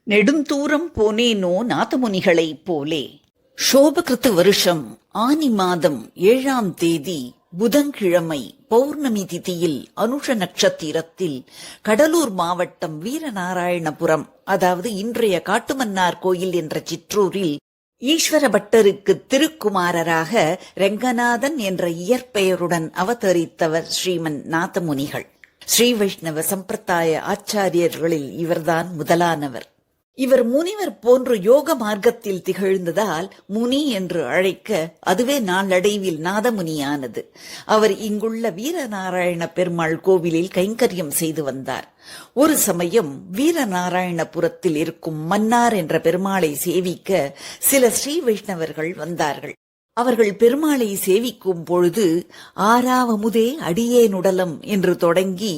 நெடுந்தூரம் போனேனோ நாதமுனிகளைப் போலே. சோபகிருத்து வருஷம் ஆனி மாதம் 7ஆம் தேதி புதன்கிழமை பௌர்ணமி திதியில் அனுஷ நட்சத்திரத்தில் கடலூர் மாவட்டம் வீரநாராயணபுரம், அதாவது இன்றைய காட்டுமன்னார் கோயில் என்ற சிற்றூரில் ஈஸ்வர பட்டருக்கு திருக்குமாரராக ரெங்கநாதன் என்ற இயற்பெயருடன் அவதரித்தவர் ஸ்ரீமன் நாதமுனிகள். ஸ்ரீ வைஷ்ணவ சம்பிரதாய ஆச்சாரியர்களில் இவர்தான் முதலானவர். இவர் முனிவர் போன்று யோக மார்க்கத்தில் திகழ்ந்ததால் முனி என்று அழைக்க அதுவே நாளடைவில் நாதமுனியானது. அவர் இங்குள்ள வீரநாராயண பெருமாள் கோவிலில் கைங்கரியம் செய்து வந்தார். ஒரு சமயம் வீரநாராயணபுரத்தில் இருக்கும் மன்னார் என்ற பெருமாளை சேவிக்க சில ஸ்ரீ வைஷ்ணவர்கள் வந்தார்கள். அவர்கள் பெருமாளை சேவிக்கும் பொழுது ஆறாவமுதே அடியேனுடலம் என்று தொடங்கி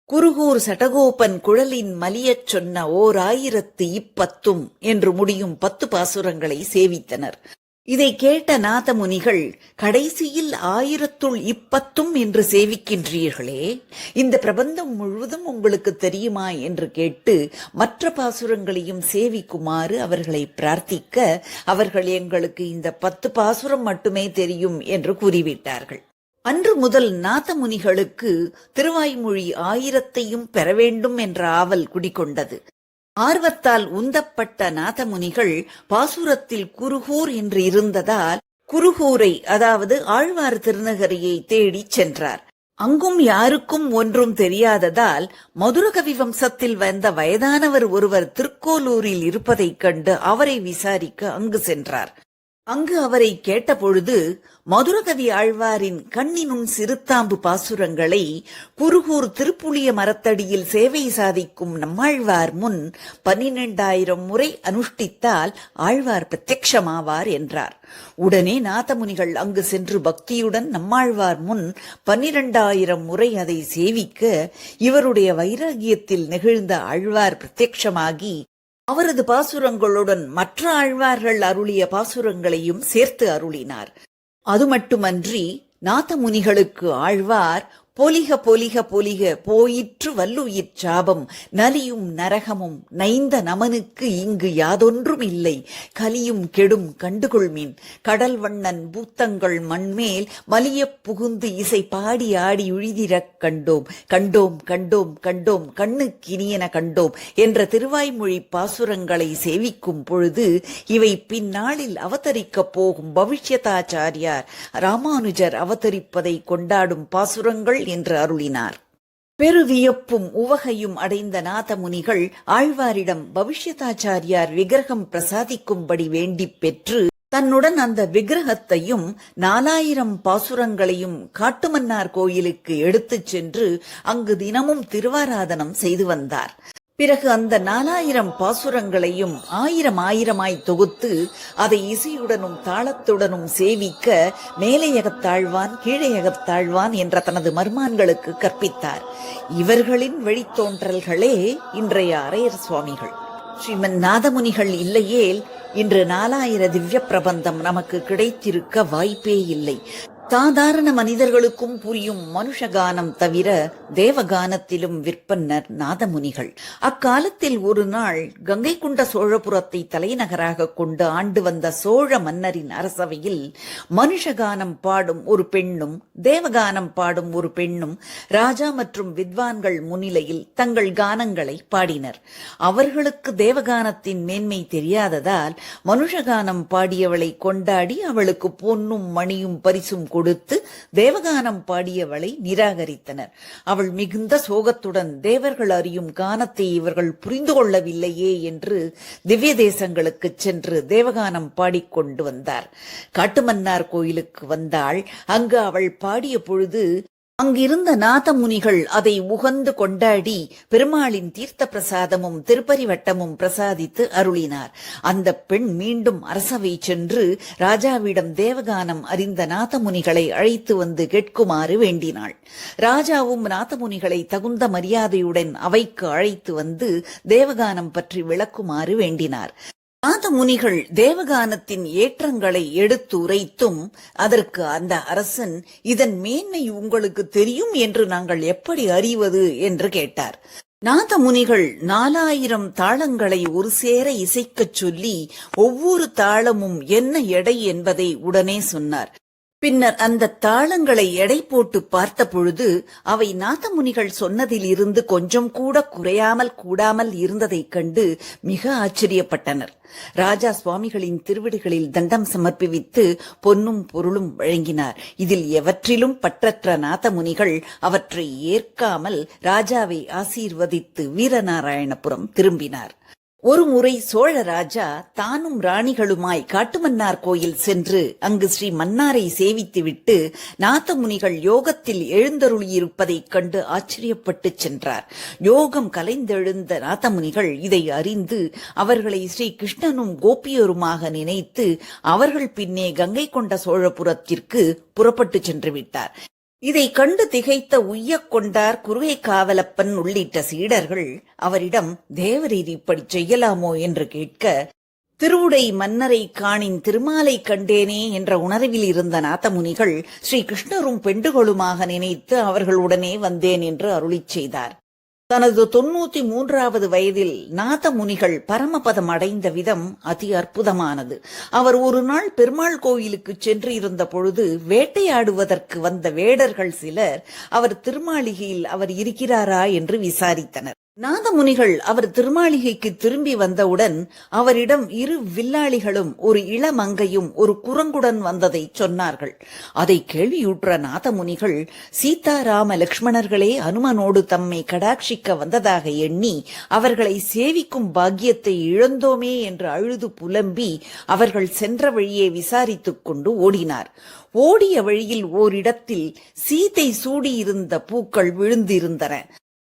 குருகூர் சடகோபன் குழலின் மலியச் சொன்ன 1010 என்று முடியும் 10 பாசுரங்களை சேவித்தனர். இதை கேட்ட நாதமுனிகள், கடைசியில் 1010 என்று சேவிக்கின்றீர்களே, இந்த பிரபந்தம் முழுவதும் உங்களுக்கு தெரியுமா என்று கேட்டு மற்ற பாசுரங்களையும் சேவிக்குமாறு அவர்களை பிரார்த்திக்க, அவர்கள் எங்களுக்கு இந்த 10 பாசுரம் மட்டுமே தெரியும் என்று கூறிவிட்டார்கள். அன்று முதல் நாதமுனிகளுக்கு திருவாய்மொழி 1000ஐயும் பெற வேண்டும் என்ற ஆவல் குடிகொண்டது. ஆர்வத்தால் உந்தப்பட்ட நாதமுனிகள் பாசுரத்தில் குருகூர் என்று இருந்ததால் குருகூரை, அதாவது ஆழ்வார் திருநகரியை தேடிச் சென்றார். அங்கும் யாருக்கும் ஒன்றும் தெரியாததால் மதுரகவி வம்சத்தில் வந்த வயதானவர் ஒருவர் திருக்கோலூரில் இருப்பதைக் கண்டு அவரை விசாரிக்க அங்கு சென்றார். அங்கு அவரை கேட்டபொழுது மதுரகவி ஆழ்வாரின் கண்ணினுன் சிறுத்தாம்பு பாசுரங்களை குருகூர் திருப்புளிய மரத்தடியில் சேவை சாதிக்கும் நம்மாழ்வார் முன் 12,000 முறை அனுஷ்டித்தால் ஆழ்வார் பிரத்யக்ஷமாவார் என்றார். உடனே நாதமுனிகள் அங்கு சென்று பக்தியுடன் நம்மாழ்வார் முன் 12,000 முறை அதை சேவிக்க இவருடைய வைராகியத்தில் நெகிழ்ந்த ஆழ்வார் பிரத்யக்ஷமாகி அவரது பாசுரங்களுடன் மற்ற ஆழ்வார்கள் அருளிய பாசுரங்களையும் சேர்த்து அருளினார். அது மட்டுமன்றி நாதமுனிகளுக்கு ஆழ்வார் பொலிக பொலிக பொலிக போயிற்று வல்லுயிர் சாபம் நலியும் நரகமும் நைந்த நமனுக்கு இங்கு யாதொன்றும் இல்லை கலியும் கெடும் கண்டுகொள்மீன் கடல் வண்ணன் பூத்தங்கள் மண்மேல் மலியப் புகுந்து இசை பாடி ஆடி உழிதிரக் கண்டோம் கண்டோம் கண்டோம் கண்டோம் கண்ணுக்கினியன கண்டோம் என்ற திருவாய்மொழி பாசுரங்களை சேவிக்கும் பொழுது இவை பின்னாளில் அவதரிக்கப் போகும் பவிஷ்யதாச்சாரியார் ராமானுஜர் அவதரிப்பதை கொண்டாடும் பாசுரங்கள் என்று அருளினார். பெருவியப்பும் உவகையும் அடைந்த நாதமுனிகள் ஆழ்வாரிடம் பவிஷ்யதாச்சாரியார் விக்கிரகம் பிரசாதிக்கும்படி வேண்டிப் பெற்று தன்னுடன் அந்த விக்கிரகத்தையும் 4000 பாசுரங்களையும் காட்டுமன்னார் கோயிலுக்கு எடுத்துச் சென்று அங்கு தினமும் திருவாராதனம் செய்து வந்தார். பிறகு அந்த 4000 பாசுரங்களையும் 1000 தொகுத்து அதை இசையுடனும் தாளத்துடனும் சேவிக்க மேலையகத்தாழ்வான் கீழையகத்தாழ்வான் என்ற தனது மருமான்களுக்கு கற்பித்தார். இவர்களின் வழித்தோன்றல்களே இன்றைய அரையர் சுவாமிகள். ஸ்ரீமன் நாதமுனிகள் இல்லையேல் இன்று 4000 திவ்ய பிரபந்தம் நமக்கு கிடைத்திருக்க வாய்ப்பே இல்லை. சாதாரண மனிதர்களுக்கும் புரியும் மனுஷகானம் தவிர தேவகானத்திலும் விற்பன்னர் நாதமுனிகள். அக்காலத்தில் ஒரு நாள் கங்கை கொண்ட சோழபுரத்தை தலைநகராக கொண்டு ஆண்டு வந்த சோழ மன்னரின் அரசவையில் மனுஷகானம் பாடும் ஒரு பெண்ணும் தேவகானம் பாடும் ஒரு பெண்ணும் ராஜா மற்றும் வித்வான்கள் முன்னிலையில் தங்கள் கானங்களை பாடினர். அவர்களுக்கு தேவகானத்தின் மேன்மை தெரியாததால் மனுஷகானம் பாடியவளை கொண்டாடி அவளுக்கு பொன்னும் மணியும் பரிசும் கொடுத்து தேவகானம் பாடியவளை நிராகரித்தனர். அவள் மிகுந்த சோகத்துடன் தேவர்கள் அறியும் கானத்தை இவர்கள் புரிந்து கொள்ளவில்லையே என்று திவ்ய தேசங்களுக்கு சென்று தேவகானம் பாடிக்கொண்டு வந்தார். காட்டுமன்னார் கோயிலுக்கு வந்தாள். அங்கு அவள் பாடிய பொழுது அங்கிருந்த நாதமுனிகள் அதை உகந்து கொண்டாடி பெருமாளின் தீர்த்த பிரசாதமும் திருப்பரிவட்டமும் பிரசாதித்து அருளினார். அந்த பெண் மீண்டும் அரசவை சென்று ராஜாவிடம் தேவகானம் அறிந்த நாதமுனிகளை அழைத்து வந்து கேட்குமாறு வேண்டினாள். ராஜாவும் நாதமுனிகளை தகுந்த மரியாதையுடன் அவைக்கு அழைத்து வந்து தேவகானம் பற்றி விளக்குமாறு வேண்டினார். நாதமுனிகள் தேவகானத்தின் ஏற்றங்களை எடுத்து உரைத்தும் அதற்கு அந்த அரசன், இதன் மேன்மை உங்களுக்கு தெரியும் என்று நாங்கள் எப்படி அறிவது என்று கேட்டார். நாதமுனிகள் 4000 தாளங்களை ஒரு சேர இசைக்கச் சொல்லி ஒவ்வொரு தாளமும் என்ன எடை என்பதை உடனே சொன்னார். பின்னர் அந்த தாளங்களை எடை போட்டு பார்த்த பொழுது அவை நாதமுனிகள் சொன்னதில் இருந்து கொஞ்சம் கூட குறையாமல் கூடாமல் இருந்ததைக் கண்டு மிக ஆச்சரியப்பட்டனர். ராஜா சுவாமிகளின் திருவடிகளில் தண்டம் சமர்ப்பித்து பொன்னும் பொருளும் வழங்கினார். இதில் எவற்றிலும் பற்றற்ற நாதமுனிகள் அவற்றை ஏற்காமல் ராஜாவை ஆசீர்வதித்து வீரநாராயணபுரம் திரும்பினார். ஒருமுறை சோழ ராஜா தானும் ராணிகளுமாய் காட்டுமன்னார் கோயில் சென்று அங்கு ஸ்ரீ மன்னாரை சேவித்துவிட்டு நாதமுனிகள் யோகத்தில் எழுந்தருளியிருப்பதைக் கண்டு ஆச்சரியப்பட்டு சென்றார். யோகம் கலைந்தெழுந்த நாதமுனிகள் இதை அறிந்து அவர்களை ஸ்ரீ கிருஷ்ணனும் கோபியருமாக நினைத்து அவர்கள் பின்னே கங்கை கொண்ட சோழபுரத்திற்கு புறப்பட்டு சென்று விட்டார். இதை கண்டு திகைத்த உய்யக் கொண்டார், குருகை காவலப்பன் உள்ளிட்ட சீடர்கள் அவரிடம் தேவரீர் இப்படி செய்யலாமோ என்று கேட்க, திருவுடை மன்னரை காணின் திருமாலை கண்டேனே என்ற உணர்வில் இருந்த நாதமுனிகள் ஸ்ரீ கிருஷ்ணரும் பெண்டுகளுமாக நினைத்து அவர்களுடனே வந்தேன் என்று அருளிச் செய்தார். தனது 93வது வயதில் நாதமுனிகள் பரமபதம் அடைந்த விதம் அதி அற்புதமானது. அவர் ஒரு நாள் பெருமாள் கோயிலுக்கு சென்று இருந்த பொழுது வேட்டையாடுவதற்கு வந்த வேடர்கள் சிலர் அவர் திருமாளிகையில் அவர் இருக்கிறாரா என்று விசாரித்தனர். நாதமுனிகள் அவர் திருமாளிகைக்கு திரும்பி வந்தவுடன் அவரிடம் 2 வில்லாளிகளும் ஒரு இளமங்கையும் ஒரு குரங்குடன் வந்ததை சொன்னார்கள். அதை கேள்வியுற்ற நாதமுனிகள் சீதாராம லக்ஷ்மணர்களே அனுமனோடு தம்மை கடாட்சிக்க வந்ததாக எண்ணி அவர்களை சேவிக்கும் பாக்கியத்தை இழந்தோமே என்று அழுது புலம்பி அவர்கள் சென்ற வழியே விசாரித்துக் கொண்டு ஓடினார். ஓடிய வழியில் ஓரிடத்தில் சீதை சூடியிருந்த பூக்கள் விழுந்திருந்தன.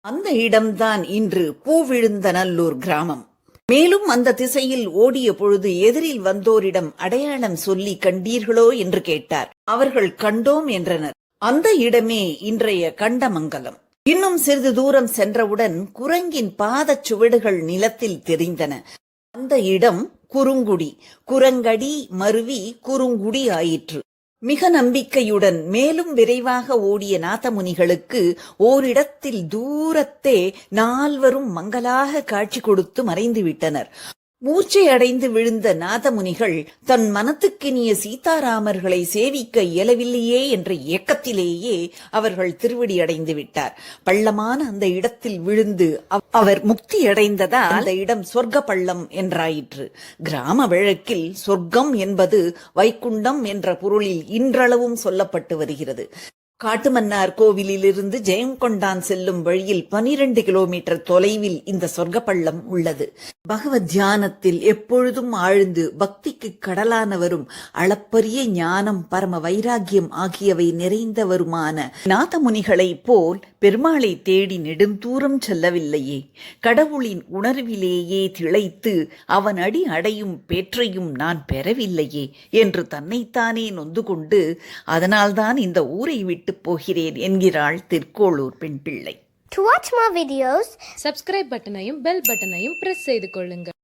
அந்த இடம்தான் இன்று பூவிழுந்தநல்லூர் கிராமம். மேலும் அந்த திசையில் ஓடிய பொழுது எதிரில் வந்தோரிடம் அடையாளம் சொல்லி கண்டீர்களோ என்று கேட்டார். அவர்கள் கண்டோம் என்றனர். அந்த இடமே இன்றைய கண்டமங்கலம். இன்னும் சிறிது தூரம் சென்றவுடன் குரங்கின் பாதச் சுவடுகள் நிலத்தில் தெரிந்தன. அந்த இடம் குறுங்குடி. குரங்கடி மருவி குறுங்குடி ஆயிற்று. மிக நம்பிக்கையுடன் மேலும் விரைவாக ஓடிய நாதமுனிகளுக்கு ஓரிடத்தில் தூரத்தே 4 மங்கலாக காட்சி கொடுத்து மறைந்து விட்டனர். மூர்ச்சை அடைந்து விழுந்த நாதமுனிகள் தன் மனத்துக்கினிய சீதாராமர்களை சேவிக்க இயலவில்லையே என்ற ஏக்கத்திலேயே அவர்கள் திருவடி அடைந்து விட்டார். பள்ளமான அந்த இடத்தில் விழுந்து அவர் முக்தி அடைந்ததால் அந்த இடம் சொர்க்க பள்ளம் என்றாயிற்று. கிராம வழக்கில் சொர்க்கம் என்பது வைகுண்டம் என்ற பொருளில் இன்றளவும் சொல்லப்பட்டு வருகிறது. காட்டுமன்னார் கோவிலிலிருந்து ஜெயங்கொண்டான் செல்லும் வழியில் 12 கிலோமீட்டர் தொலைவில் இந்த சொர்க்கப்பள்ளம் உள்ளது. பகவத் தியானத்தில் எப்பொழுதும் ஆழ்ந்து பக்திக்கு கடலானவரும் அளப்பரிய ஞானம் பரம வைராகியம் ஆகியவை நிறைந்தவருமான நாதமுனிகளைப் போல் பெருமாளை தேடி நெடுந்தூரம் செல்லவில்லையே. கடவுளின் உணர்விலேயே திளைத்து அவன் அடி அடையும் பேற்றையும் நான் பெறவில்லையே என்று தன்னைத்தானே நொந்து கொண்டு அதனால்தான் இந்த ஊரை விட்டு போகிறேன் என்கிறாள் திருக்கோளூர் பெண் பிள்ளை. To watch more videos, subscribe பட்டனையும் பெல் பட்டனையும் பிரஸ் செய்து கொள்ளுங்கள்.